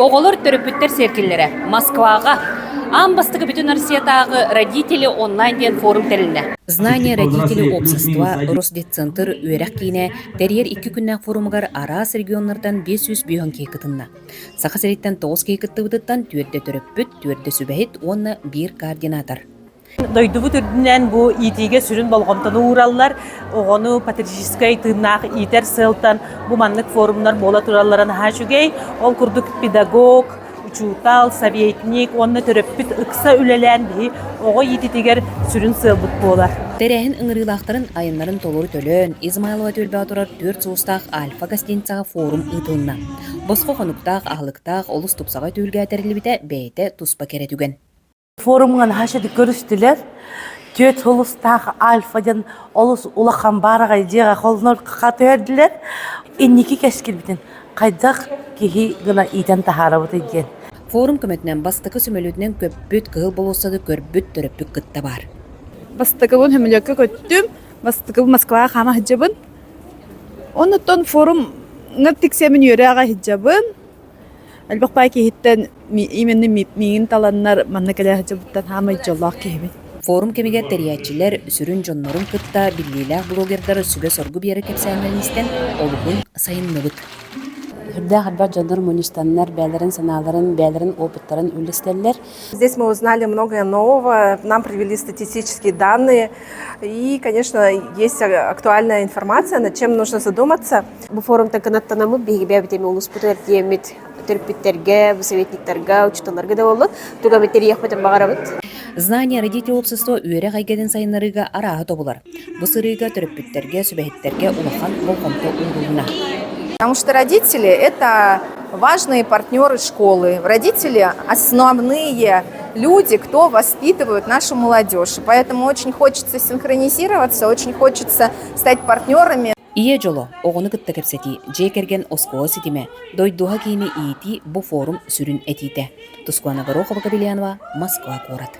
Оголор төрөпүттер серкиллере Москвага Амбастыгы бүтүн Россиятагы родители онлайн ден форум телинде. Знание родителей общества Росдетцентр үйрәк кейіне терьер 2 күннәк форумгар арас регионлардан 500 бүйөн кейкытынна. Сақасыреттен 9 кейкыттыбыдыттан түрді төрөппүт, түрді сүбәхит, онна бір координатор. Дойдубу түрдүнен бу итиге сүрүн болгомтону ураллар, огону патриотической тыыннаах итер сылтан бу маннык форумнар бола туралларын хашугей, ол курдук педагог, учутал, советник, онна төрөппүт ыкса үлелен бии ого ититигер сүрүн сылбыт болар. Терехин ыңырылақтарын айынларын толору төлөн, Измайлова төлбә турар 4 соустақ Альфа гостиницаға форум ытылына. Босқо қонуқтақ, ағылықтақ, олыс тупсаға төлге әтәрілбіті бәйті туспа керетуген. Форумган хашады көрістілер, төт олыстағы Альфадан олыс улақан бараға жеға қолыныр қаты өрділер. Эннекі кәшкіл бітін қайдақ кеге ғына иден тахарабыты ген. Форум көмөтінен бастықы сөмөлөтінен көппүт кығыл болосады көрбүт төрөппүк қытта бар. Бастықыбын хөмілөкі көттім, бастықыбы Москваға қама хиджабын. Онуттан форум ғыр тіксемін өрі аға хиджабын. Әлбақ бай кейіттен именні мейін таланнар манна кәлі хиджабыттан хама хиджаллақ кейбін. Форум кемеге териячилер сүрүн жоннорун кытта биллилах блогердар сүбө соргу бери кепсәнелистен олугун сайынныбыт. Хүрдә хадбат жандар мунистаннар бәлерин саналарын, бәлерин опыттарын үлестеллер. Здесь мы узнали многое нового, нам привели статистические данные и, конечно, есть актуальная информация, над чем нужно задуматься. Бу форумда канаттанамы бейгебе битеме улуспутер диемит терпиттерге, советниктерге, учталарга да болот. Туга метерияк бетен багарабыт. Знание родителей общества үйрі қайгеден сайынарыға арағы тобылар. Бұсырыға төріппіттерге, сүбәхеттерге улахан болқомты ұңғылына. Потому что родители – это важные партнеры школы. Родители – основные люди, кто воспитывают нашу молодежь. Поэтому очень хочется синхронизироваться, очень хочется стать партнерами. Ие жоло, оғыны кытта кепсети, жекерген оскуа сетиме, дойдуға кейіне иети бұ форум сүрін этите. Тускуана Горохова Кабелянова, Москва, город.